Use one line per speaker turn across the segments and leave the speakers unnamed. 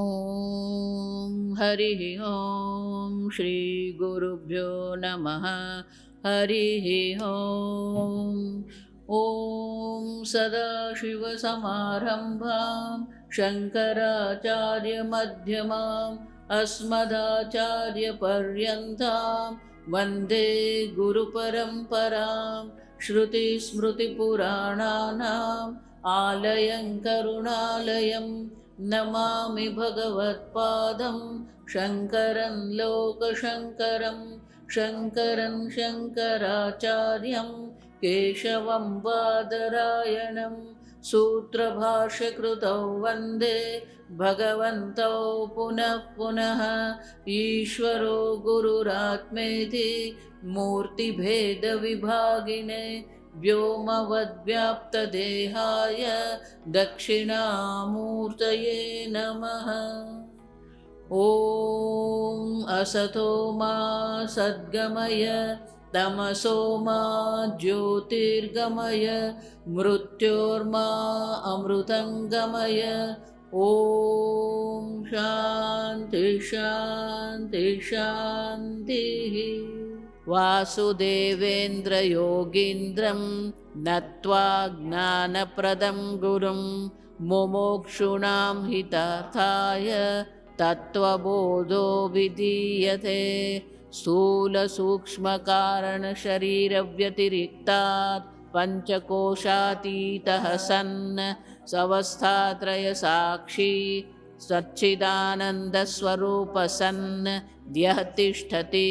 ॐ हरिः ॐ श्रीगुरुभ्यो नमः। हरिः ॐ। ॐ सदाशिवसमारम्भां शङ्कराचार्यमध्यमाम् अस्मदाचार्यपर्यन्तां वन्दे गुरुपरम्परां। श्रुतिस्मृतिपुराणानाम् आलयं करुणालयं नमामि भगवत्पादं शङ्करं लोकशङ्करं। शङ्करं शङ्कराचार्यं केशवं बादरायणं सूत्रभाष्यकृतौ वन्दे भगवन्तौ पुनः पुनः। ईश्वरो गुरुरात्मेति मूर्तिभेदविभागिने व्योमवद्व्याप्तदेहाय दक्षिणामूर्तये नमः। ॐ असतो मा सद्गमय तमसो मा ज्योतिर्गमय मृत्योर्मा अमृतङ्गमय। ॐ शान्ति शान्ति शान्तिः। वासुदेवेन्द्रयोगीन्द्रं नत्वा ज्ञानप्रदं गुरुं मुमुक्षूणां हितार्थाय तत्त्वबोधो विधीयते। स्थूलसूक्ष्मकारणशरीरव्यतिरिक्तात् पञ्चकोशातीतः सन् स्वस्थात्रयसाक्षी सच्चिदानन्दस्वरूप सन् यः तिष्ठति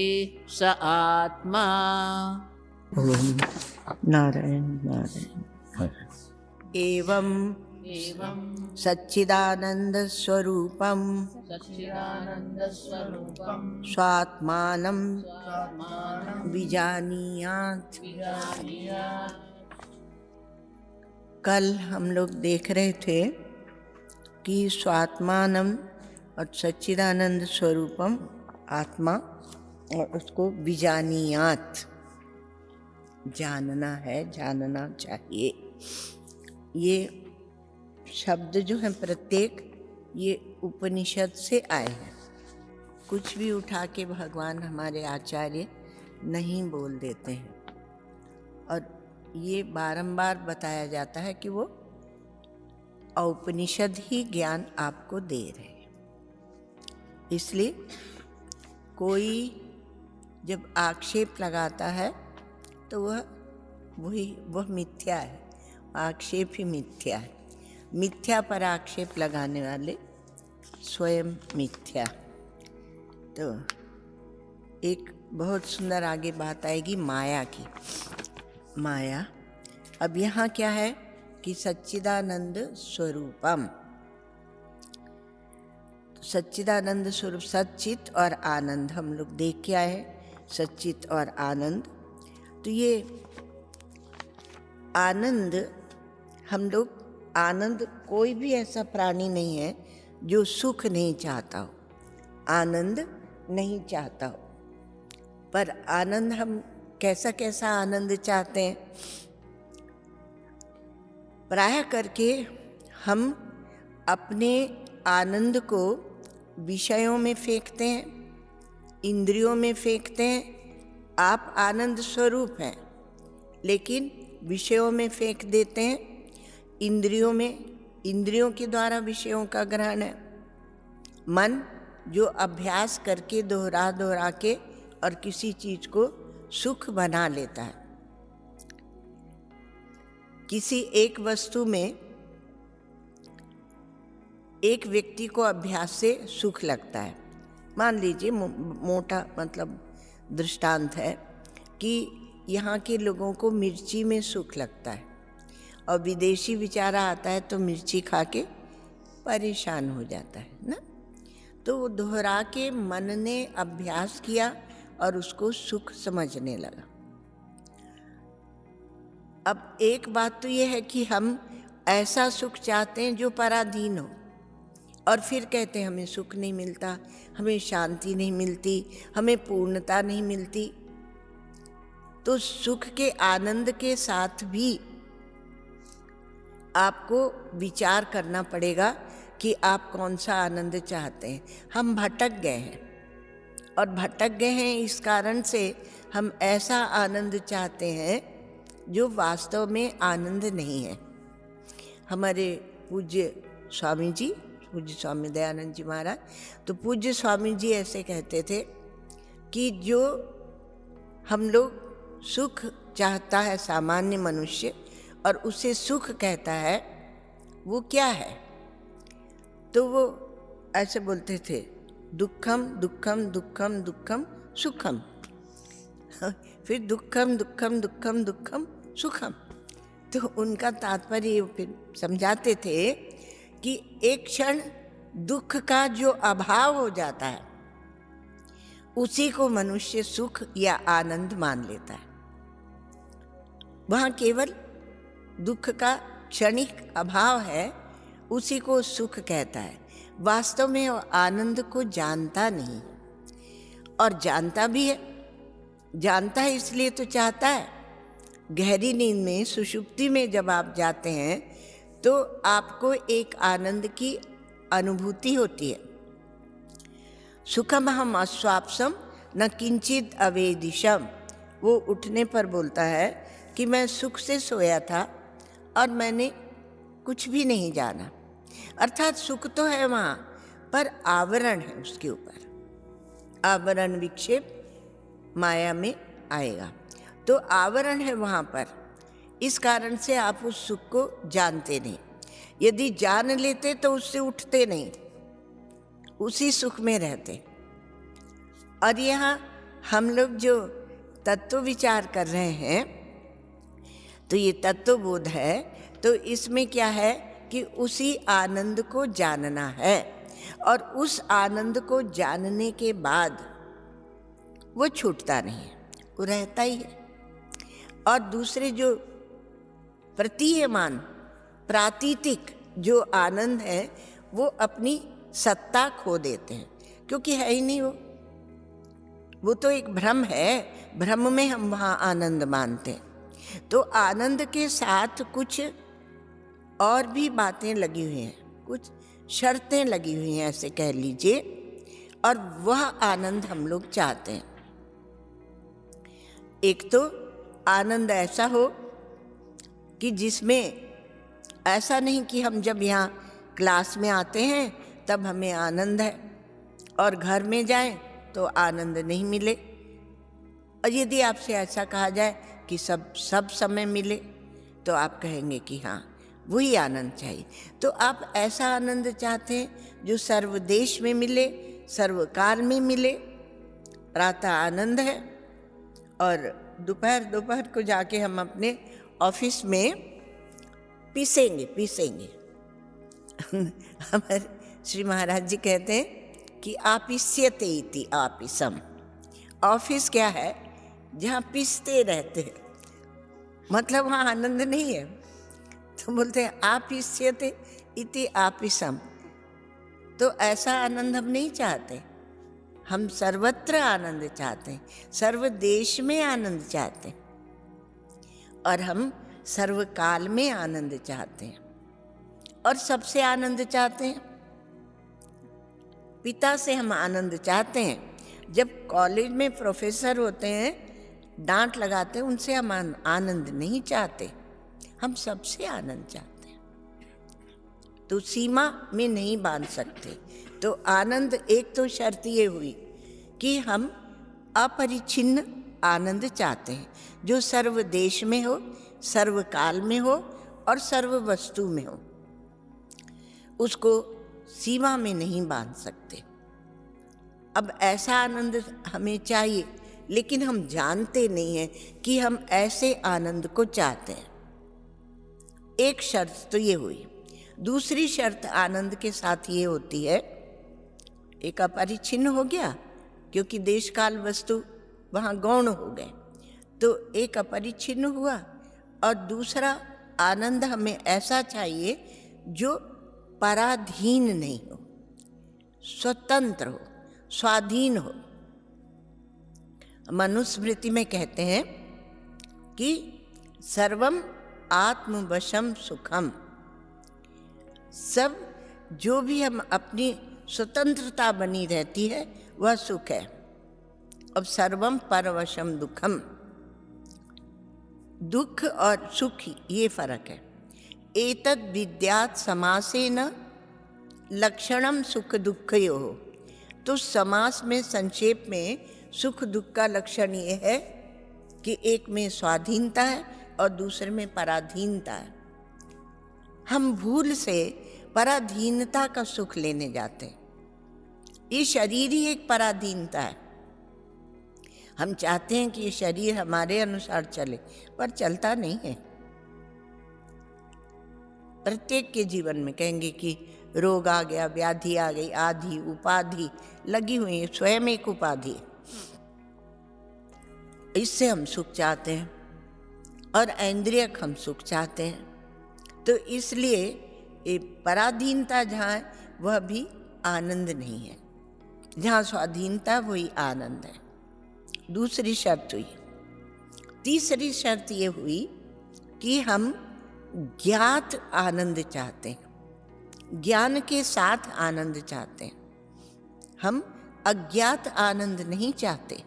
स आत्मा।
ओम नारायण नारायण। एवं सच्चिदानंद स्वरूपम स्वात्मानं विजानीयात्। कल हम लोग देख रहे थे कि स्वात्मानम और सच्चिदानंद स्वरूपम आत्मा, और उसको विजानीयात जानना है, जानना चाहिए। ये शब्द जो है प्रत्येक, ये उपनिषद से आए हैं। कुछ भी उठा के भगवान हमारे आचार्य नहीं बोल देते हैं, और ये बारंबार बताया जाता है कि वो उपनिषद ही ज्ञान आपको दे रहे हैं। इसलिए कोई जब आक्षेप लगाता है तो वह मिथ्या है। आक्षेप ही मिथ्या है। मिथ्या पर आक्षेप लगाने वाले स्वयं मिथ्या। तो एक बहुत सुंदर आगे बात आएगी माया की। माया, अब यहाँ क्या है कि सच्चिदानंद स्वरूपम, सच्चिदानंद स्वरूप, सच्चित और आनंद हम लोग देख के आए हैं। सच्चित और आनंद, तो ये आनंद, हम लोग आनंद, कोई भी ऐसा प्राणी नहीं है जो सुख नहीं चाहता हो, आनंद नहीं चाहता हो। पर आनंद हम कैसा कैसा आनंद चाहते हैं? प्रायः करके हम अपने आनंद को विषयों में फेंकते हैं, इंद्रियों में फेंकते हैं। आप आनंद स्वरूप हैं, लेकिन विषयों में फेंक देते हैं, इंद्रियों में। इंद्रियों के द्वारा विषयों का ग्रहण है। मन जो अभ्यास करके दोहरा दोहरा के और किसी चीज को सुख बना लेता है। किसी एक वस्तु में एक व्यक्ति को अभ्यास से सुख लगता है। मान लीजिए, मोटा मतलब दृष्टांत है कि यहाँ के लोगों को मिर्ची में सुख लगता है, और विदेशी बेचारा आता है तो मिर्ची खा के परेशान हो जाता है ना। तो वो दोहरा के मन ने अभ्यास किया और उसको सुख समझने लगा। अब एक बात तो ये है कि हम ऐसा सुख चाहते हैं जो पराधीन हो, और फिर कहते हैं हमें सुख नहीं मिलता, हमें शांति नहीं मिलती, हमें पूर्णता नहीं मिलती। तो सुख के आनंद के साथ भी आपको विचार करना पड़ेगा कि आप कौन सा आनंद चाहते हैं। हम भटक गए हैं, और भटक गए हैं इस कारण से हम ऐसा आनंद चाहते हैं जो वास्तव में आनंद नहीं है। हमारे पूज्य स्वामी जी, पूज्य स्वामी दयानंद जी महाराज, तो पूज्य स्वामी जी ऐसे कहते थे कि जो हम लोग सुख चाहता है सामान्य मनुष्य, और उसे सुख कहता है, वो क्या है? तो वो ऐसे बोलते थे, दुखम दुखम दुखम दुखम सुखम। फिर दुखम दुखम दुखम दुखम सुखम। तो उनका तात्पर्य फिर समझाते थे कि एक क्षण दुख का जो अभाव हो जाता है उसी को मनुष्य सुख या आनंद मान लेता है। वहाँ केवल दुख का क्षणिक अभाव है, उसी को सुख कहता है। वास्तव में वो आनंद को जानता नहीं, और जानता भी है। जानता है इसलिए तो चाहता है। गहरी नींद में, सुषुप्ति में जब आप जाते हैं तो आपको एक आनंद की अनुभूति होती है। सुखमहम अस्वाप्सम न किंचित अवेदिशम। वो उठने पर बोलता है कि मैं सुख से सोया था और मैंने कुछ भी नहीं जाना। अर्थात सुख तो है वहाँ, पर आवरण है उसके ऊपर। आवरण विक्षेप माया में आएगा, तो आवरण है वहाँ पर। इस कारण से आप उस सुख को जानते नहीं। यदि जान लेते तो उससे उठते नहीं, उसी सुख में रहते। और यहाँ हम लोग जो तत्व विचार कर रहे हैं, तो ये तत्वबोध है। तो इसमें क्या है कि उसी आनंद को जानना है, और उस आनंद को जानने के बाद वो छूटता नहीं है, वो रहता ही है। और दूसरे जो प्रतीयमान प्रातीतिक जो आनंद है, वो अपनी सत्ता खो देते हैं, क्योंकि है ही नहीं वो तो एक भ्रम है। भ्रम में हम वहाँ आनंद मानते हैं। तो आनंद के साथ कुछ और भी बातें लगी हुई हैं, कुछ शर्तें लगी हुई हैं, ऐसे कह लीजिए, और वह आनंद हम लोग चाहते हैं। एक तो आनंद ऐसा हो कि जिसमें ऐसा नहीं कि हम जब यहाँ क्लास में आते हैं तब हमें आनंद है और घर में जाएं तो आनंद नहीं मिले। और यदि आपसे ऐसा कहा जाए कि सब समय मिले, तो आप कहेंगे कि हाँ, वही आनंद चाहिए। तो आप ऐसा आनंद चाहते हैं जो सर्वदेश में मिले, सर्वकाल में मिले। प्रातः आनंद है, और दोपहर को जाके हम अपने ऑफिस में पीसेंगे। हमारे श्री महाराज जी कहते हैं कि आपिस्यते इति आपिसम। ऑफिस क्या है? जहाँ पीसते रहते हैं, मतलब वहाँ आनंद नहीं है। तो बोलते हैं आपिस्यते इति आपिसम। तो ऐसा आनंद हम नहीं चाहते। हम सर्वत्र आनंद चाहते हैं, सर्वदेश में आनंद चाहते हैं, और हम सर्वकाल में आनंद चाहते हैं, और सबसे आनंद चाहते हैं। पिता से हम आनंद चाहते हैं। जब कॉलेज में प्रोफेसर होते हैं, डांट लगाते हैं, उनसे हम आनंद नहीं चाहते, हम सबसे आनंद चाहते हैं। तो सीमा में नहीं बांध सकते। तो आनंद, एक तो शर्त ये हुई कि हम अपरिच्छिन्न आनंद चाहते हैं, जो सर्व देश में हो, सर्वकाल में हो और सर्व वस्तु में हो। उसको सीमा में नहीं बांध सकते। अब ऐसा आनंद हमें चाहिए, लेकिन हम जानते नहीं हैं कि हम ऐसे आनंद को चाहते हैं। एक शर्त तो ये हुई। दूसरी शर्त आनंद के साथ ये होती है, एक अपरिच्छिन्न हो गया, क्योंकि देश काल वस्तु वहाँ गौण हो गए, तो एक अपरिच्छिन्न हुआ। और दूसरा आनंद हमें ऐसा चाहिए जो पराधीन नहीं हो, स्वतंत्र हो, स्वाधीन हो। मनुस्मृति में कहते हैं कि सर्वम आत्मवशम सुखम। सब जो भी हम अपनी स्वतंत्रता बनी रहती है वह सुख है। अब सर्वम परवशम दुखम, दुख और सुख ये फर्क है। एतद् विद्यात् समासेन लक्षणम सुख दुःखयोः। तो समास में संक्षेप में सुख दुख का लक्षण ये है कि एक में स्वाधीनता है और दूसरे में पराधीनता है। हम भूल से पराधीनता का सुख लेने जाते हैं। ये शरीर ही एक पराधीनता है। हम चाहते हैं कि ये शरीर हमारे अनुसार चले, पर चलता नहीं है। प्रत्येक के जीवन में कहेंगे कि रोग आ गया, व्याधि आ गई, आधि उपाधि लगी हुई है, स्वयं एक उपाधि है। इससे हम सुख चाहते हैं और ऐन्द्रियक हम सुख चाहते हैं। तो इसलिए ये पराधीनता जहाँ है वह भी आनंद नहीं है, जहाँ स्वाधीनता वही आनंद है। दूसरी शर्त हुई। तीसरी शर्त ये हुई कि हम ज्ञात आनंद चाहते हैं, ज्ञान के साथ आनंद चाहते हैं। हम अज्ञात आनंद नहीं चाहते।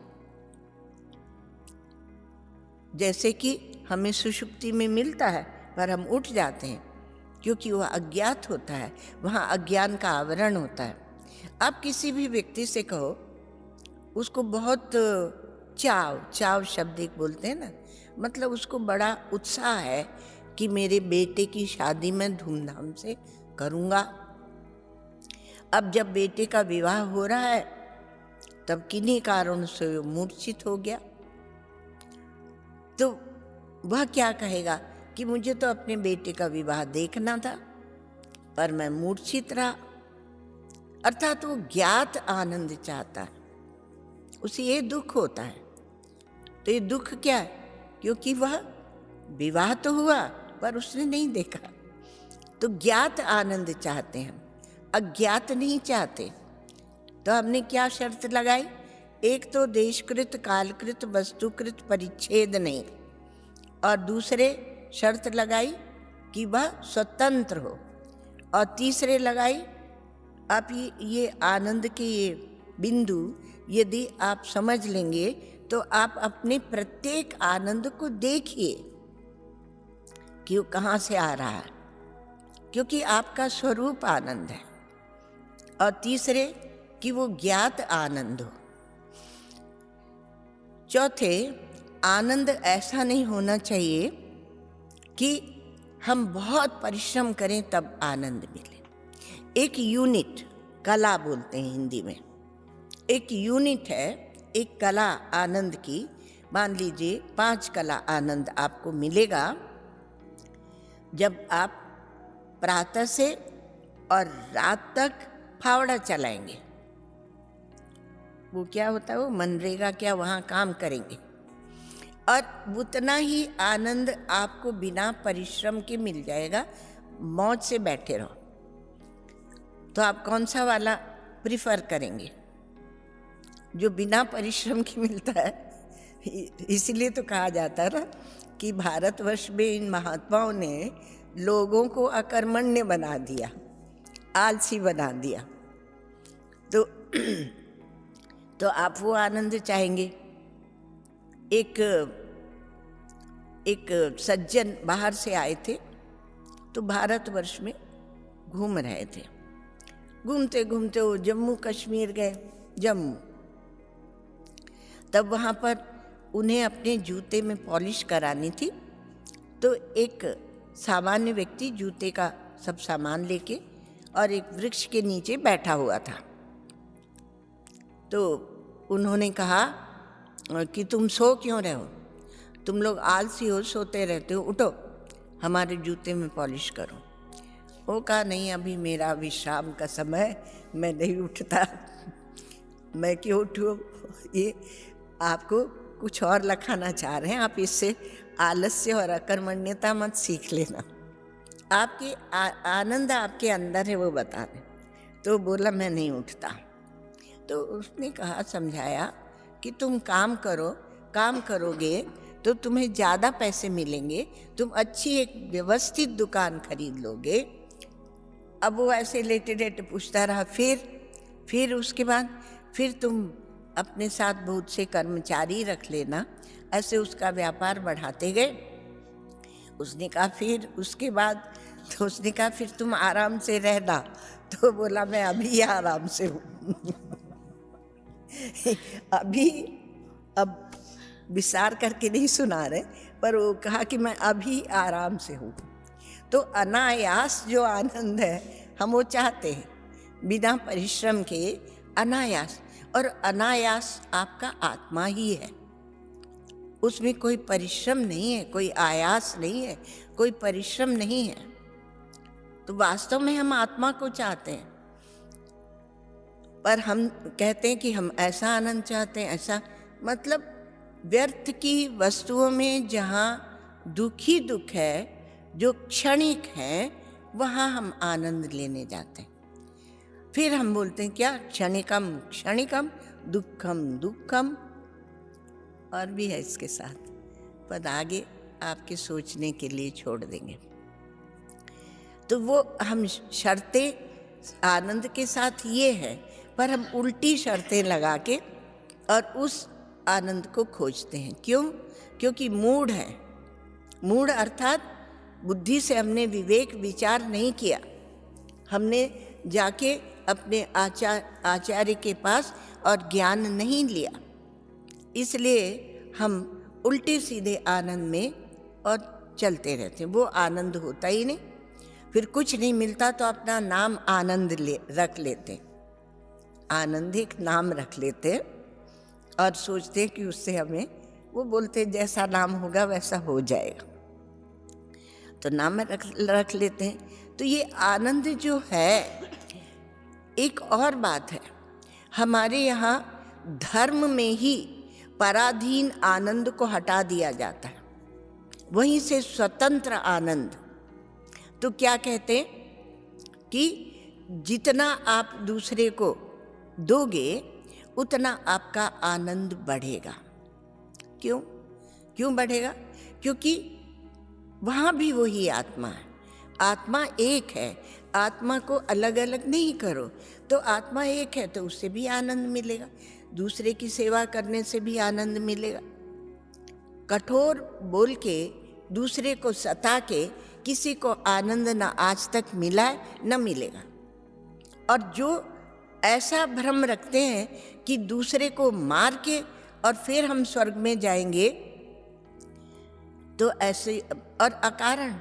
जैसे कि हमें सुषुप्ति में मिलता है पर हम उठ जाते हैं, क्योंकि वह अज्ञात होता है, वहाँ अज्ञान का आवरण होता है। आप किसी भी व्यक्ति से कहो, उसको बहुत चाव शब्द एक बोलते हैं ना, मतलब उसको बड़ा उत्साह है कि मेरे बेटे की शादी मैं धूमधाम से करूँगा। अब जब बेटे का विवाह हो रहा है तब किन्हीं कारणों से वो मूर्छित हो गया, तो वह क्या कहेगा कि मुझे तो अपने बेटे का विवाह देखना था पर मैं मूर्छित रहा। अर्थात वो ज्ञात आनंद चाहता है, उसे ये दुख होता है। तो ये दुख क्या है? क्योंकि वह विवाह तो हुआ पर उसने नहीं देखा। तो ज्ञात आनंद चाहते हैं, अज्ञात नहीं चाहते। तो हमने क्या शर्त लगाई? एक तो देशकृत, कालकृत, वस्तुकृत परिच्छेद नहीं, और दूसरे शर्त लगाई कि वह स्वतंत्र हो, और तीसरे लगाई आप ये आनंद के ये बिंदु यदि आप समझ लेंगे तो आप अपने प्रत्येक आनंद को देखिए कि वो कहाँ से आ रहा है, क्योंकि आपका स्वरूप आनंद है। और तीसरे कि वो ज्ञात आनंद हो। चौथे, आनंद ऐसा नहीं होना चाहिए कि हम बहुत परिश्रम करें तब आनंद मिले। एक यूनिट, कला बोलते हैं हिंदी में, एक यूनिट है एक कला आनंद की। मान लीजिए 5 कला आनंद आपको मिलेगा जब आप प्रातः से और रात तक फावड़ा चलाएंगे। वो क्या होता है, वो मनरेगा क्या, वहाँ काम करेंगे, और उतना ही आनंद आपको बिना परिश्रम के मिल जाएगा। मौज से बैठे रहो। तो आप कौन सा वाला प्रिफर करेंगे? जो बिना परिश्रम के मिलता है। इसलिए तो कहा जाता है ना कि भारतवर्ष में इन महात्माओं ने लोगों को अकर्मण्य बना दिया, आलसी बना दिया। तो आप वो आनंद चाहेंगे। एक सज्जन बाहर से आए थे, तो भारतवर्ष में घूम रहे थे। घूमते घूमते वो जम्मू कश्मीर गए। जम्मू, तब वहाँ पर उन्हें अपने जूते में पॉलिश करानी थी। तो एक सामान्य व्यक्ति जूते का सब सामान लेके और एक वृक्ष के नीचे बैठा हुआ था। तो उन्होंने कहा कि तुम सो क्यों रहे हो? तुम लोग आलसी हो, सोते रहते हो, उठो हमारे जूते में पॉलिश करो। वो कहा नहीं, अभी मेरा विश्राम का समय, मैं नहीं उठता। मैं क्यों उठूँ? ये आपको कुछ और लखाना चाह रहे हैं, आप इससे आलस्य और अकर्मण्यता मत सीख लेना। आपके आनंद आपके अंदर है, वो बता रहे। तो बोला मैं नहीं उठता। तो उसने कहा, समझाया कि तुम काम करो, काम करोगे तो तुम्हें ज़्यादा पैसे मिलेंगे, तुम अच्छी एक व्यवस्थित दुकान खरीद लोगे, अब वो ऐसे लेटे लेटे पूछता रहा। फिर उसके बाद फिर तुम अपने साथ बहुत से कर्मचारी रख लेना। ऐसे उसका व्यापार बढ़ाते गए। उसने कहा फिर उसके बाद, तो उसने कहा फिर तुम आराम से रहना। तो बोला मैं अभी आराम से हूँ। अब विस्तार करके नहीं सुना रहे, पर वो कहा कि मैं अभी आराम से हूँ। तो अनायास जो आनंद है हम वो चाहते हैं, बिना परिश्रम के अनायास। और अनायास आपका आत्मा ही है, उसमें कोई परिश्रम नहीं है, कोई आयास नहीं है, कोई परिश्रम नहीं है। तो वास्तव में हम आत्मा को चाहते हैं, पर हम कहते हैं कि हम ऐसा आनंद चाहते हैं, ऐसा मतलब व्यर्थ की वस्तुओं में जहाँ दुख ही दुख है, जो क्षणिक है, वहाँ हम आनंद लेने जाते हैं। फिर हम बोलते हैं क्या, क्षणिकम क्षणिकम दुखम दुखम, और भी है इसके साथ, पर आगे आपके सोचने के लिए छोड़ देंगे। तो वो हम शर्तें आनंद के साथ ये है, पर हम उल्टी शर्तें लगा के और उस आनंद को खोजते हैं। क्यों? क्योंकि मूढ़ है। मूढ़ अर्थात बुद्धि से हमने विवेक विचार नहीं किया, हमने जाके अपने आचार्य के पास और ज्ञान नहीं लिया, इसलिए हम उल्टे सीधे आनंद में और चलते रहते हैं। वो आनंद होता ही नहीं। फिर कुछ नहीं मिलता तो अपना नाम आनंद रख लेते, आनंदिक नाम रख लेते और सोचते हैं कि उससे हमें, वो बोलते जैसा नाम होगा वैसा हो जाएगा, तो नाम रख लेते हैं। तो ये आनंद जो है, एक और बात है, हमारे यहाँ धर्म में ही पराधीन आनंद को हटा दिया जाता है, वहीं से स्वतंत्र आनंद। तो क्या कहते हैं कि जितना आप दूसरे को दोगे उतना आपका आनंद बढ़ेगा। क्यों बढ़ेगा? क्योंकि वहाँ भी वही आत्मा है, आत्मा एक है। आत्मा को अलग अलग नहीं करो, तो आत्मा एक है, तो उससे भी आनंद मिलेगा, दूसरे की सेवा करने से भी आनंद मिलेगा। कठोर बोल के, दूसरे को सता के किसी को आनंद ना आज तक मिला है, न मिलेगा। और जो ऐसा भ्रम रखते हैं कि दूसरे को मार के और फिर हम स्वर्ग में जाएंगे, तो ऐसे, और अकारण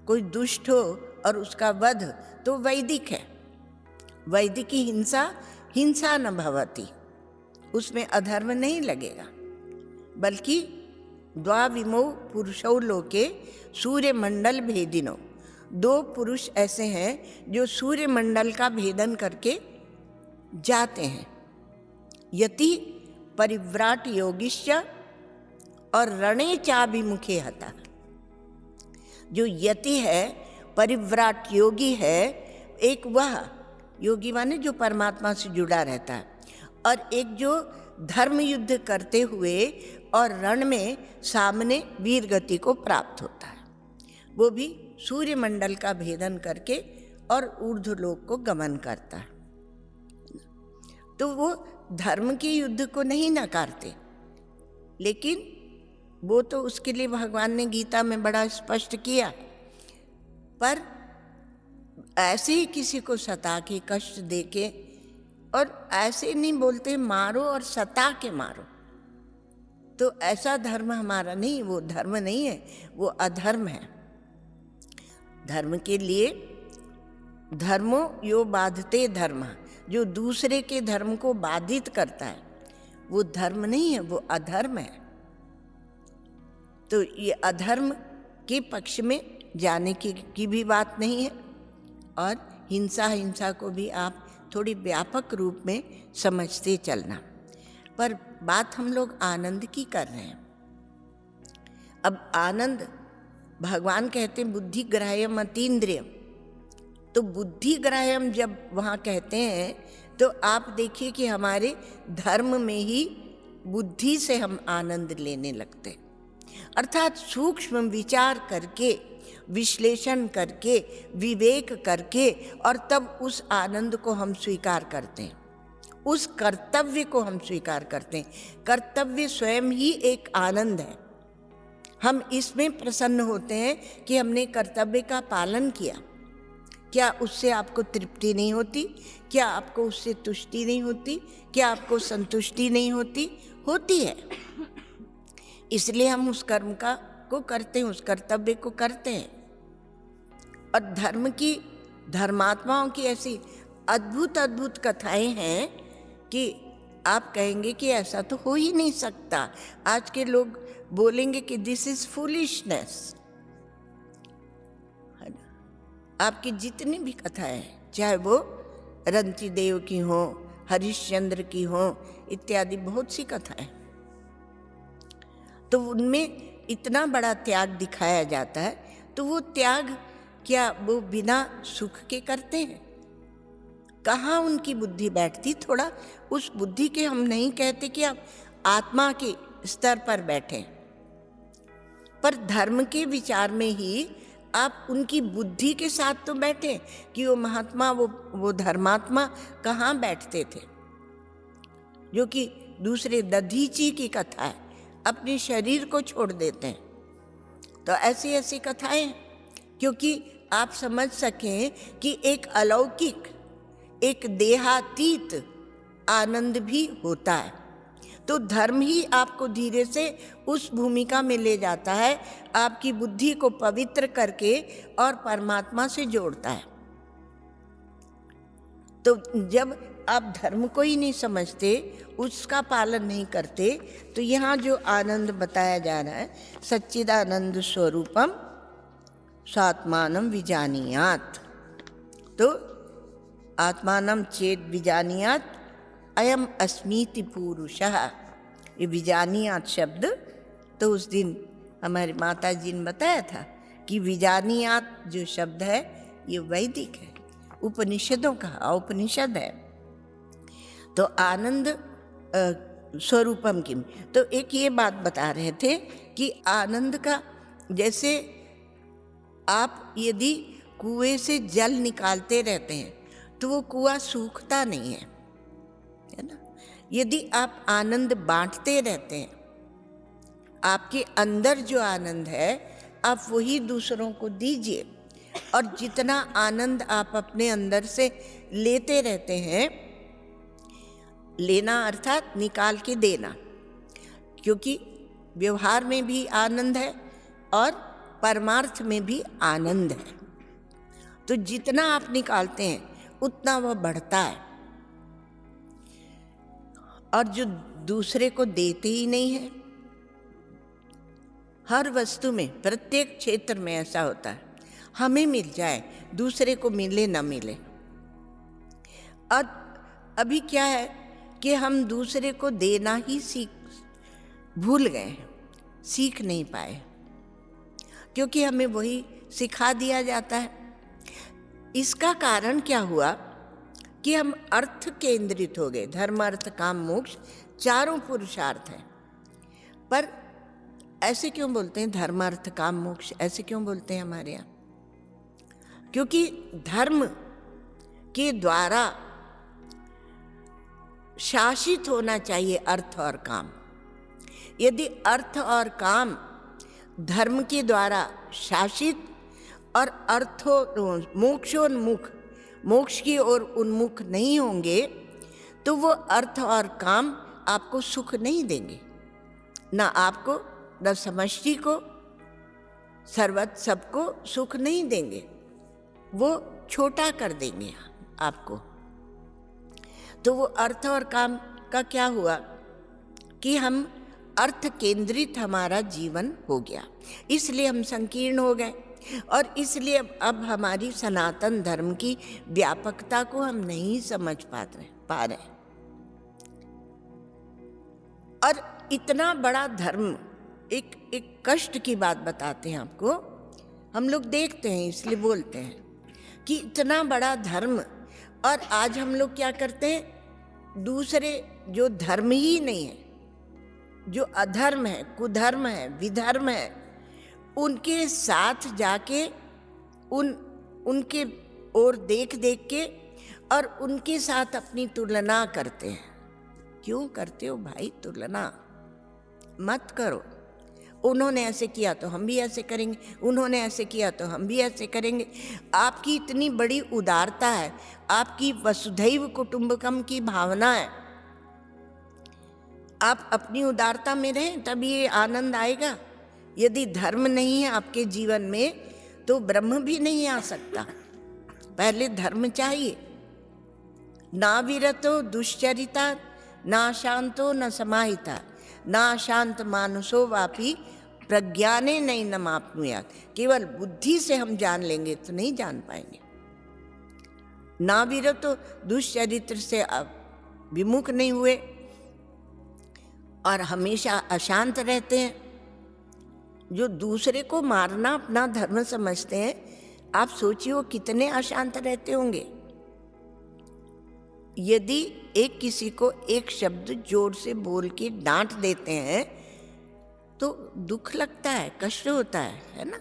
कोई दुष्ट हो और उसका वध, तो वैदिक है। वैदिकी हिंसा न भवति, उसमें अधर्म नहीं लगेगा, बल्कि द्वाविमो पुरुषौ लोके सूर्य मंडल भेदिनो, दो पुरुष ऐसे हैं जो सूर्य मंडल का भेदन करके जाते हैं। यति परिव्राट योगिश्च और रणे चाभिमुखे हता। जो यति है, परिव्राट योगी है, एक वह योगी माने जो परमात्मा से जुड़ा रहता है, और एक जो धर्म युद्ध करते हुए और रण में सामने वीर गति को प्राप्त होता है, वो भी सूर्य मंडल का भेदन करके और ऊर्ध्वलोक को गमन करता है। तो वो धर्म के युद्ध को नहीं नकारते, लेकिन वो तो उसके लिए भगवान ने गीता में बड़ा स्पष्ट किया। पर ऐसे ही किसी को सता के, कष्ट दे के, और ऐसे नहीं बोलते मारो और सता के मारो, तो ऐसा धर्म हमारा नहीं, वो धर्म नहीं है, वो अधर्म है। धर्म के लिए धर्मो यो बाधते धर्म, जो दूसरे के धर्म को बाधित करता है, वो धर्म नहीं है, वो अधर्म है। तो ये अधर्म के पक्ष में जाने की भी बात नहीं है। और हिंसा को भी आप थोड़ी व्यापक रूप में समझते चलना। पर बात हम लोग आनंद की कर रहे हैं। अब आनंद, भगवान कहते हैं बुद्धि ग्राह्यम अतीन्द्रियम, तो बुद्धि ग्राह्यम जब वहाँ कहते हैं, तो आप देखिए कि हमारे धर्म में ही बुद्धि से हम आनंद लेने लगते हैं। अर्थात सूक्ष्म विचार करके विश्लेषण करके, विवेक करके, और तब उस आनंद को हम स्वीकार करते हैं, उस कर्तव्य को हम स्वीकार करते हैं। कर्तव्य स्वयं ही एक आनंद है। हम इसमें प्रसन्न होते हैं कि हमने कर्तव्य का पालन किया। क्या उससे आपको तृप्ति नहीं होती? क्या आपको उससे तुष्टि नहीं होती? क्या आपको संतुष्टि नहीं होती? होती है। इसलिए हम उस कर्म को करते हैं, उस कर्तव्य को करते हैं। और धर्मात्माओं की ऐसी अद्भुत अद्भुत कथाएं हैं कि आप कहेंगे कि ऐसा तो हो ही नहीं सकता। आज के लोग बोलेंगे कि दिस इज फूलिशनेस, है ना। आपकी जितनी भी कथाएं हैं, चाहे वो रंती देव की हो, हरिश्चंद्र की हो, इत्यादि बहुत सी कथाएं, तो उनमें इतना बड़ा त्याग दिखाया जाता है। तो वो त्याग क्या वो बिना सुख के करते हैं? कहाँ उनकी बुद्धि बैठती? थोड़ा उस बुद्धि के, हम नहीं कहते कि आप आत्मा के स्तर पर बैठें, पर धर्म के विचार में ही आप उनकी बुद्धि के साथ तो बैठे कि वो महात्मा, वो धर्मात्मा कहाँ बैठते थे, जो कि दूसरे दधीची की कथा है, अपने शरीर को छोड़ देते हैं। तो ऐसी ऐसी कथाएं, क्योंकि आप समझ सकें कि एक अलौकिक, एक देहातीत आनंद भी होता है। तो धर्म ही आपको धीरे से उस भूमिका में ले जाता है, आपकी बुद्धि को पवित्र करके और परमात्मा से जोड़ता है। तो जब आप धर्म को ही नहीं समझते, उसका पालन नहीं करते, तो यहाँ जो आनंद बताया जा रहा है, सच्चिदानंद स्वरूपम स्वात्मानं विजानीयात्, तो आत्मानं चेत विजानीयात् अयम अस्मीति पुरुषः। ये विजानीयात् शब्द तो उस दिन हमारी माता जी ने बताया था कि विजानीयात् जो शब्द है ये वैदिक है, उपनिषदों का उपनिषद है। तो आनंद स्वरूपम की, तो एक ये बात बता रहे थे कि आनंद का, जैसे आप यदि कुएं से जल निकालते रहते हैं तो वो कुआं सूखता नहीं है ना। यदि आप आनंद बांटते रहते हैं, आपके अंदर जो आनंद है आप वही दूसरों को दीजिए, और जितना आनंद आप अपने अंदर से लेते रहते हैं, लेना अर्थात निकाल के देना, क्योंकि व्यवहार में भी आनंद है और परमार्थ में भी आनंद है। तो जितना आप निकालते हैं उतना वह बढ़ता है, और जो दूसरे को देते ही नहीं है, हर वस्तु में, प्रत्येक क्षेत्र में ऐसा होता है, हमें मिल जाए, दूसरे को मिले ना मिले। और अभी क्या है कि हम दूसरे को देना ही भूल गए हैं, सीख नहीं पाए, क्योंकि हमें वही सिखा दिया जाता है। इसका कारण क्या हुआ कि हम अर्थ केंद्रित हो गए। धर्म अर्थ काम मोक्ष चारों पुरुषार्थ हैं, पर ऐसे क्यों बोलते हैं धर्म अर्थ काम मोक्ष, ऐसे क्यों बोलते हैं हमारे यहाँ? क्योंकि धर्म के द्वारा शासित होना चाहिए अर्थ और काम। यदि अर्थ और काम धर्म के द्वारा शासित और मोक्षोन्मुख, मोक्ष की ओर उन्मुख नहीं होंगे, तो वो अर्थ और काम आपको सुख नहीं देंगे, ना आपको, न समष्टि को, सर्वत सबको सुख नहीं देंगे, वो छोटा कर देंगे आपको। तो वो अर्थ और काम का क्या हुआ कि हम अर्थ केंद्रित हमारा जीवन हो गया, इसलिए हम संकीर्ण हो गए, और इसलिए अब हमारी सनातन धर्म की व्यापकता को हम नहीं समझ पा रहे। और इतना बड़ा धर्म, एक कष्ट की बात बताते हैं आपको, हम लोग देखते हैं इसलिए बोलते हैं कि इतना बड़ा धर्म, और आज हम लोग क्या करते हैं, दूसरे जो धर्म ही नहीं है, जो अधर्म है, कुधर्म है, विधर्म है, उनके साथ जाके उनके ओर देख देख के और उनके साथ अपनी तुलना करते हैं। क्यों करते हो भाई तुलना? मत करो। उन्होंने ऐसे किया तो हम भी ऐसे करेंगे, उन्होंने ऐसे किया तो हम भी ऐसे करेंगे। आपकी इतनी बड़ी उदारता है, आपकी वसुधैव कुटुंबकम की भावना है। आप अपनी उदारता में रहें तभी ये आनंद आएगा। यदि धर्म नहीं है आपके जीवन में तो ब्रह्म भी नहीं आ सकता। पहले धर्म चाहिए। ना विरतो दुश्चरिता, ना शांतो न समाहिता, ना शांत मानसो वापी प्रज्ञाने नहीं न मापनुयात। केवल बुद्धि से हम जान लेंगे तो नहीं जान पाएंगे। ना विरतो दुश्चरित्र से विमुख नहीं हुए और हमेशा अशांत रहते हैं। जो दूसरे को मारना अपना धर्म समझते हैं, आप सोचिए वो कितने अशांत रहते होंगे। यदि एक किसी को एक शब्द जोर से बोल के डांट देते हैं तो दुख लगता है, कष्ट होता है ना।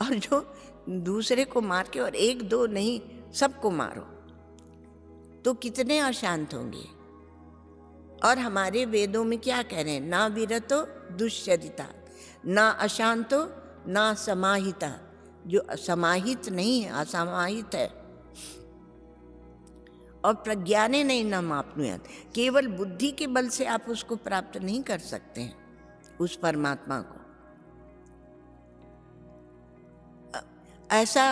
और जो दूसरे को मार के, और एक दो नहीं सबको मारो, तो कितने अशांत होंगे। और हमारे वेदों में क्या कह रहे हैं? ना विरतो दुश्चरिता, ना अशांतो ना समाहिता। जो समाहित नहीं है, असमाहित है। और प्रज्ञाने नहीं न मापनुयात। केवल बुद्धि के बल से आप उसको प्राप्त नहीं कर सकते हैं, उस परमात्मा को। ऐसा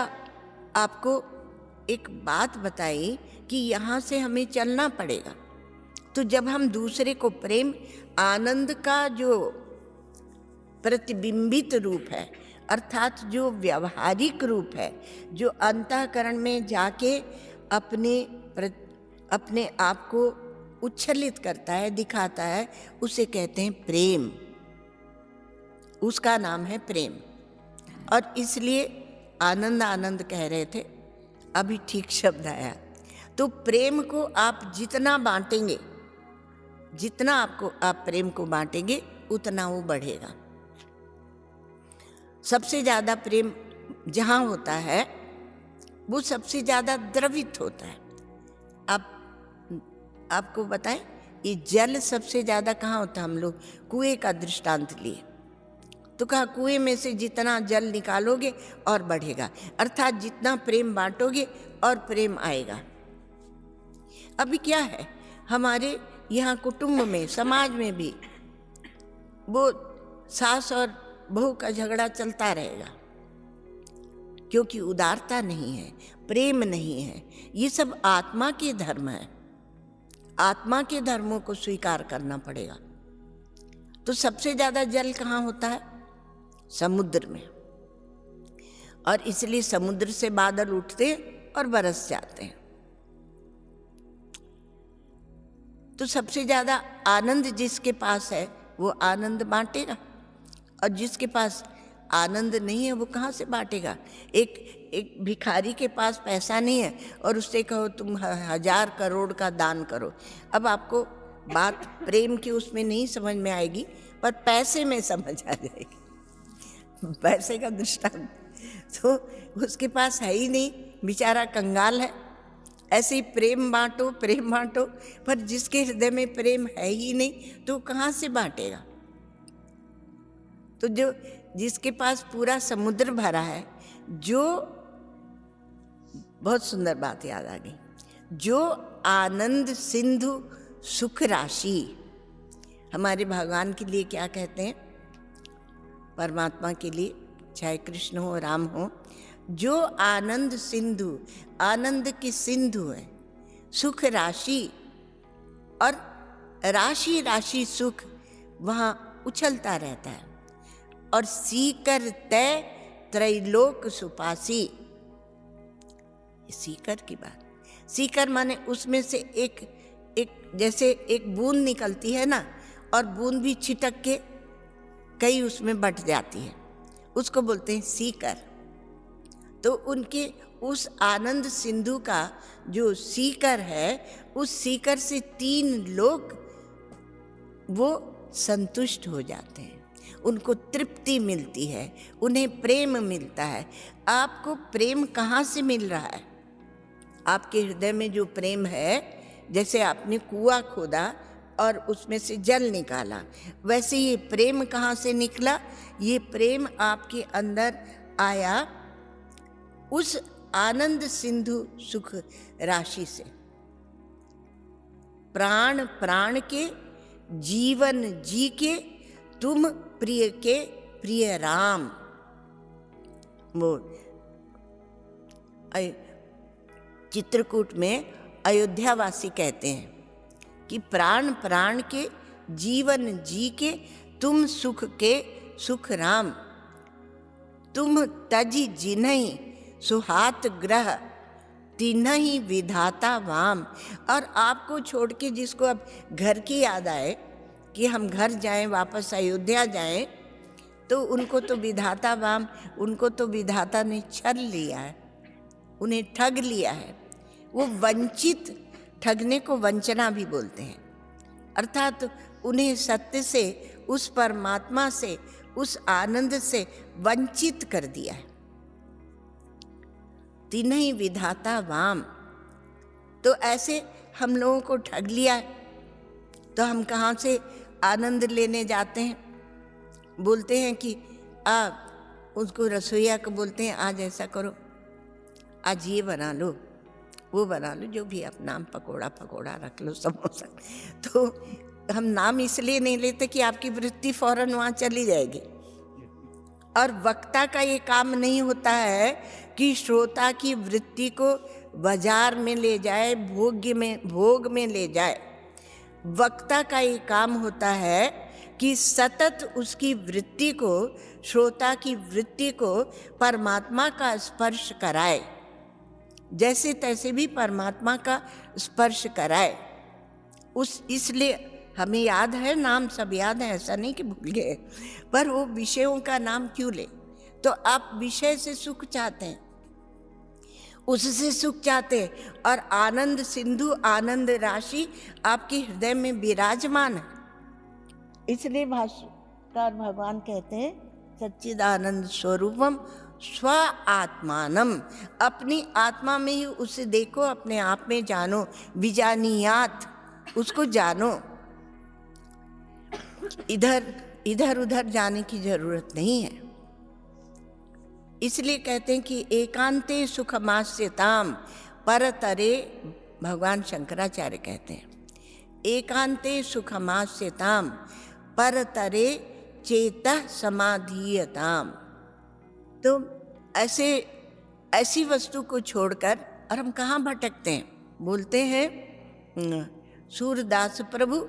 आपको एक बात बताई कि यहाँ से हमें चलना पड़ेगा। तो जब हम दूसरे को प्रेम, आनंद का जो प्रतिबिंबित रूप है, अर्थात जो व्यवहारिक रूप है, जो अंतःकरण में जाके अपने आप को उच्छलित करता है, दिखाता है, उसे कहते हैं प्रेम। उसका नाम है प्रेम। और इसलिए आनंद आनंद कह रहे थे, अभी ठीक शब्द आया। तो प्रेम को आप जितना बांटेंगे, जितना आप प्रेम को बांटेंगे उतना वो बढ़ेगा। सबसे ज़्यादा प्रेम जहाँ होता है वो सबसे ज़्यादा द्रवित होता है। आपको बताएं, ये जल सबसे ज़्यादा कहाँ होता है? हम लोग कुएं का दृष्टांत लिए तो कहा कुएं में से जितना जल निकालोगे और बढ़ेगा, अर्थात जितना प्रेम बांटोगे और प्रेम आएगा। अभी क्या है हमारे यहाँ कुटुंब में, समाज में भी वो सास और बहू का झगड़ा चलता रहेगा, क्योंकि उदारता नहीं है, प्रेम नहीं है। ये सब आत्मा के धर्म है। आत्मा के धर्मों को स्वीकार करना पड़ेगा। तो सबसे ज्यादा जल कहाँ होता है? समुद्र में। और इसलिए समुद्र से बादल उठते और बरस जाते हैं। तो सबसे ज्यादा आनंद जिसके पास है वो आनंद बांटेगा, और जिसके पास आनंद नहीं है वो कहाँ से बांटेगा? एक भिखारी के पास पैसा नहीं है और उससे कहो तुम 1000 करोड़ का दान करो। अब आपको बात प्रेम की उसमें नहीं समझ में आएगी, पर पैसे में समझ आ जाएगी। पैसे का दृष्टांत, तो उसके पास है ही नहीं, बेचारा कंगाल है। ऐसे ही प्रेम बांटो, प्रेम बांटो, पर जिसके हृदय में प्रेम है ही नहीं तो कहाँ से बांटेगा? तो जो जिसके पास पूरा समुद्र भरा है, जो बहुत सुंदर बात याद आ गई, जो आनंद सिंधु सुख राशि, हमारे भगवान के लिए क्या कहते हैं? परमात्मा के लिए, चाहे कृष्ण हो राम हो, जो आनंद सिंधु, आनंद की सिंधु है, सुख राशि, और राशि राशि सुख वहाँ उछलता रहता है। और सीकर तय त्रैलोक सुपासी, सीकर की बात, सीकर माने उसमें से एक जैसे एक बूंद निकलती है ना, और बूंद भी छिटक के कई उसमें बट जाती है, उसको बोलते हैं सीकर। तो उनके उस आनंद सिंधु का जो सीकर है, उस सीकर से 3 लोग वो संतुष्ट हो जाते हैं। उनको तृप्ति मिलती है, उन्हें प्रेम मिलता है। आपको प्रेम कहाँ से मिल रहा है? आपके हृदय में जो प्रेम है, जैसे आपने कुआं खोदा और उसमें से जल निकाला, वैसे ये प्रेम कहाँ से निकला? ये प्रेम आपके अंदर आया उस आनंद सिंधु सुख राशि से। प्राण प्राण के, जीवन जी के, तुम प्रिय के प्रिय राम। वो चित्रकूट में अयोध्यावासी कहते हैं कि प्राण प्राण के, जीवन जी के, तुम सुख के सुख राम। तुम तजी जिन्हई सुहात ग्रह, तिन्हई विधाता वाम। और आपको छोड़ के जिसको अब घर की याद आए कि हम घर जाएं, वापस अयोध्या जाएं, तो उनको तो विधाता वाम, उनको तो विधाता ने छल लिया है, उन्हें ठग लिया है। वो वंचित, ठगने को वंचना भी बोलते हैं, अर्थात उन्हें सत्य से, उस परमात्मा से, उस आनंद से वंचित कर दिया है। तिन्हई विधाता वाम। तो ऐसे हम लोगों को ठग लिया है, तो हम कहाँ से आनंद लेने जाते हैं? बोलते हैं कि आप उसको, रसोईया को बोलते हैं आज ऐसा करो, आज ये बना लो, वो बना लो, जो भी आप नाम, पकोड़ा पकोड़ा रख लो, समोसा। तो हम नाम इसलिए नहीं लेते कि आपकी वृत्ति फौरन वहाँ चली जाएगी। और वक्ता का ये काम नहीं होता है कि श्रोता की वृत्ति को बाजार में ले जाए, भोग में ले जाए। वक्ता का ये काम होता है कि सतत उसकी वृत्ति को, श्रोता की वृत्ति को परमात्मा का स्पर्श कराए, जैसे तैसे भी परमात्मा का स्पर्श कराए। इसलिए हमें याद है, नाम सब याद है, ऐसा नहीं कि भूल गए, पर वो विषयों का नाम क्यों ले? तो आप विषय से सुख चाहते हैं, उससे सुख चाहते हैं, और आनंद सिंधु, आनंद राशि आपके हृदय में विराजमान है। इसलिए भाष्यकार भगवान कहते हैं सच्चिदानंद स्वरूपम स्व आत्मानम। अपनी आत्मा में ही उसे देखो, अपने आप में जानो, विजानियात, उसको जानो। इधर उधर जाने की जरूरत नहीं है। इसलिए कहते हैं कि एकांते सुखमास्यताम परतरे, भगवान शंकराचार्य कहते हैं एकांते सुखमास्यताम परतरे चेतः समाधीयताम। तो ऐसी वस्तु को छोड़कर और हम कहाँ भटकते हैं? बोलते हैं सूरदास प्रभु,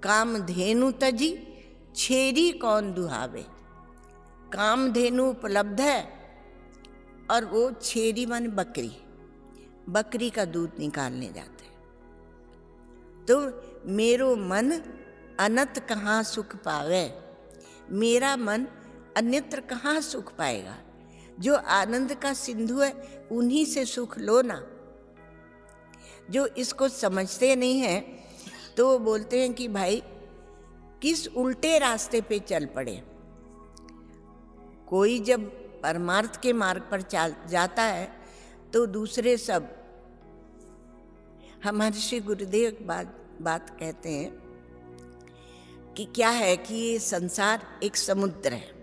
कामधेनु तजी छेरी कौन दुहावे। कामधेनु उपलब्ध है और वो छेरी माने बकरी, बकरी का दूध निकालने जाते हैं। तो मेरो मन अनत कहाँ सुख पावे, मेरा मन अन्यत्र कहाँ सुख पाएगा? जो आनंद का सिंधु है उन्हीं से सुख लो ना। जो इसको समझते नहीं हैं तो वो बोलते हैं कि भाई किस उल्टे रास्ते पे चल पड़े। कोई जब परमार्थ के मार्ग पर जाता है तो दूसरे सब, हमारे श्री गुरुदेव एक बात कहते हैं कि क्या है कि ये संसार एक समुद्र है,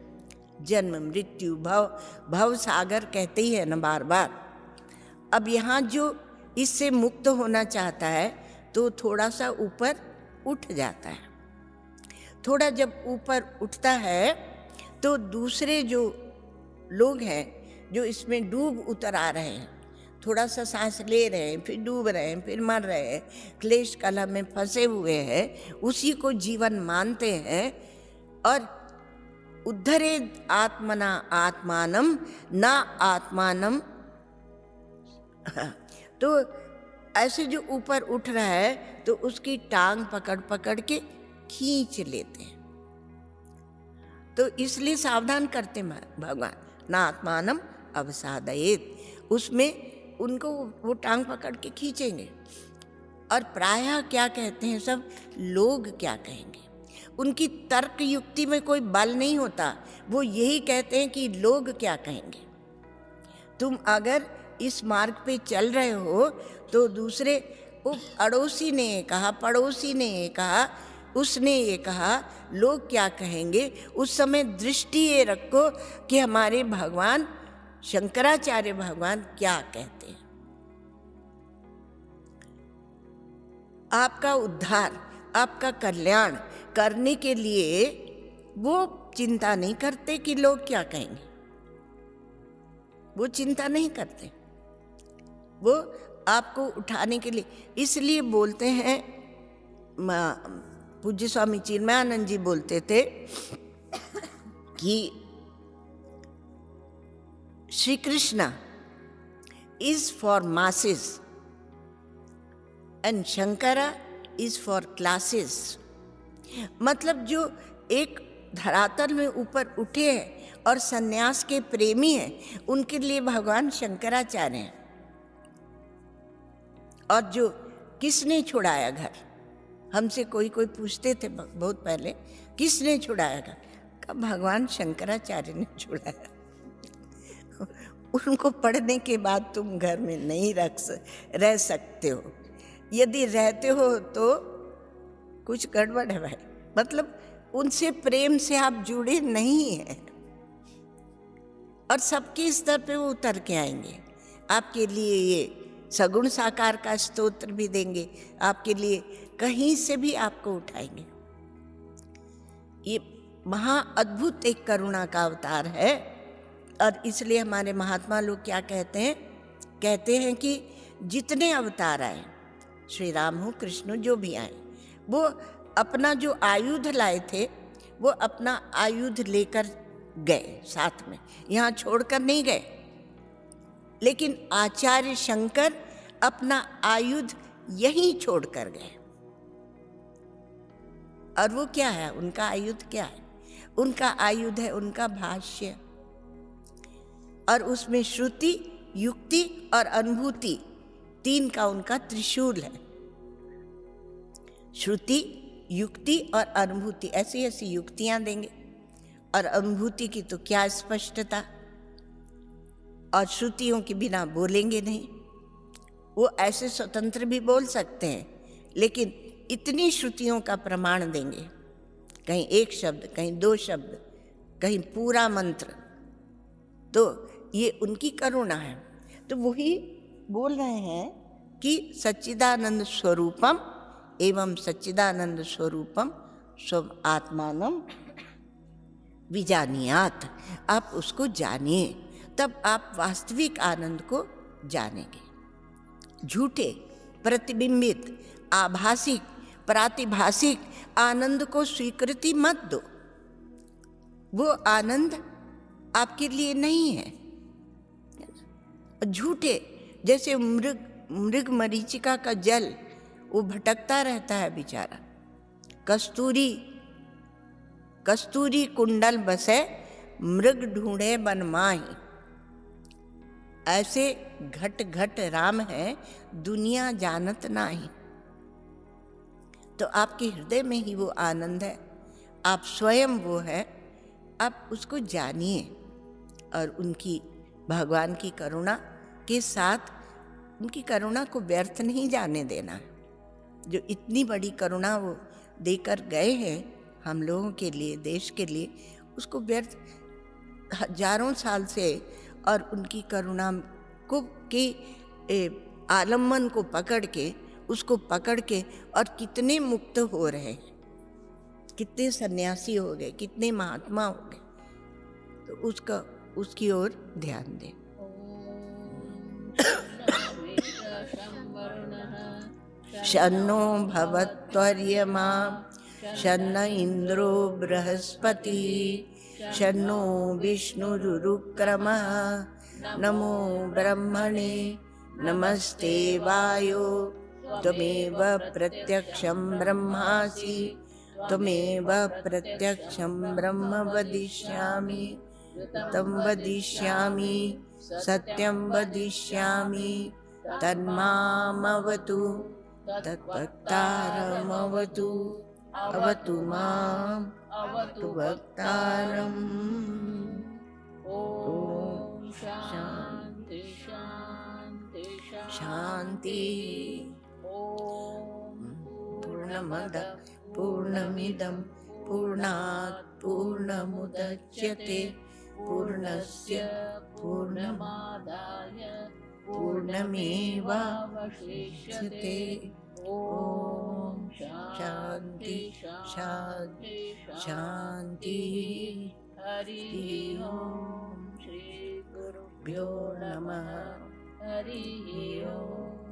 जन्म मृत्यु भव सागर कहते ही है ना बार बार। अब यहाँ जो इससे मुक्त होना चाहता है तो थोड़ा सा ऊपर उठ जाता है। थोड़ा जब ऊपर उठता है तो दूसरे जो लोग हैं जो इसमें डूब उतर आ रहे हैं, थोड़ा सा सांस ले रहे हैं, फिर डूब रहे हैं, फिर मर रहे हैं, क्लेश कलह में फंसे हुए हैं, उसी को जीवन मानते हैं। और उद्धरे आत्मना आत्मानम न आत्मानम। तो ऐसे जो ऊपर उठ रहा है तो उसकी टांग पकड़ पकड़ के खींच लेते हैं। तो इसलिए सावधान करते भगवान, ना आत्मानम अवसादयेत, उसमें उनको वो टांग पकड़ के खींचेंगे। और प्रायः क्या कहते हैं सब, लोग क्या कहेंगे, उनकी तर्क युक्ति में कोई बल नहीं होता। वो यही कहते हैं कि लोग क्या कहेंगे। तुम अगर इस मार्ग पे चल रहे हो तो दूसरे, वो अड़ोसी ने ये कहा, पड़ोसी ने ये कहा, उसने ये कहा, लोग क्या कहेंगे। उस समय दृष्टि ये रखो कि हमारे भगवान शंकराचार्य भगवान क्या कहते हैं। आपका उद्धार, आपका कल्याण करने के लिए वो चिंता नहीं करते कि लोग क्या कहेंगे। वो चिंता नहीं करते, वो आपको उठाने के लिए। इसलिए बोलते हैं, पूज्य स्वामी चिन्मयानंद जी बोलते थे कि Shri Krishna is for masses and Shankara is for classes. मतलब जो एक धरातल में ऊपर उठे हैं और सन्यास के प्रेमी हैं, उनके लिए भगवान शंकराचार्य हैं। और जो किसने छुड़ाया घर, हमसे कोई पूछते थे बहुत पहले, किसने छुड़ाया घर, का भगवान शंकराचार्य ने छुड़ाया। उनको पढ़ने के बाद तुम घर में नहीं रह सकते हो। यदि रहते हो तो कुछ गड़बड़ है भाई। मतलब उनसे प्रेम से आप जुड़े नहीं हैं, और सबके स्तर पे वो उतर के आएंगे। आपके लिए ये सगुण साकार का स्तोत्र भी देंगे, आपके लिए कहीं से भी आपको उठाएंगे। ये महा अद्भुत एक करुणा का अवतार है। और इसलिए हमारे महात्मा लोग क्या कहते हैं कि जितने अवतार आए, श्री राम हो, कृष्ण, जो भी आए, वो अपना जो आयुध लाए थे, वो अपना आयुध लेकर गए साथ में, यहाँ छोड़कर नहीं गए। लेकिन आचार्य शंकर अपना आयुध यहीं छोड़कर गए। और वो क्या है, उनका आयुध क्या है? उनका आयुध है उनका भाष्य, और उसमें श्रुति, युक्ति और अनुभूति, तीन का उनका त्रिशूल है। श्रुति, युक्ति और अनुभूति, ऐसी ऐसी युक्तियां देंगे। और अनुभूति की तो क्या स्पष्टता, और श्रुतियों के बिना बोलेंगे नहीं। वो ऐसे स्वतंत्र भी बोल सकते हैं, लेकिन इतनी श्रुतियों का प्रमाण देंगे, कहीं एक शब्द, कहीं दो शब्द, कहीं पूरा मंत्र। तो ये उनकी करुणा है। तो वही बोल रहे हैं कि सच्चिदानंद स्वरूपम एवं सच्चिदानंद स्वरूपम स्व आत्मानम विजानियात। आप उसको जानिए, तब आप वास्तविक आनंद को जानेंगे। झूठे, प्रतिबिंबित, आभासिक, प्रातिभासिक आनंद को स्वीकृति मत दो। वो आनंद आपके लिए नहीं है। झूठे, जैसे मृग मरीचिका का जल, वो भटकता रहता है बेचारा। कस्तूरी कुंडल बसे, मृग ढूंढे बन माही। ऐसे घट घट राम है, दुनिया जानत नाही। तो आपके हृदय में ही वो आनंद है, आप स्वयं वो है। आप उसको जानिए, और उनकी, भगवान की करुणा के साथ उनकी करुणा को व्यर्थ नहीं जाने देना। जो इतनी बड़ी करुणा वो देकर गए हैं हम लोगों के लिए, देश के लिए, उसको व्यर्थ हजारों साल से, और उनकी करुणा को के आलम्बन को पकड़ के, उसको पकड़ के, और कितने मुक्त हो रहे, कितने सन्यासी हो गए, कितने महात्मा हो गए। तो उसकी ओर ध्यान दें। शन्नो भवत्वर्यमा शन्न इंद्रो बृहस्पति शन्नो विष्णुरुक्रमः नमो ब्रह्मणे नमस्ते वायो त्वमेव प्रत्यक्षं ब्रह्मासि त्वमेव प्रत्यक्षं ब्रह्म वदिष्यामि तं वदिष्यामि सत्यं वदिष्यामि तन्मामवतु तत्वक्तारमवतु। अवतु माम्
अवतु
भक्तारम्।
ॐ शान्ति शान्ति
शान्ति।
ॐ
पूर्णमद पूर्णमिदं पूर्णात् पूर्णमुदच्यते पूर्णस्य
पूर्णमादाय
पूर्णमेवावशिष्यते। ॐ शान्ति शान्ति शान्ति।
हरि ओम श्री गुरुभ्यो
नमः।
हरि ओम।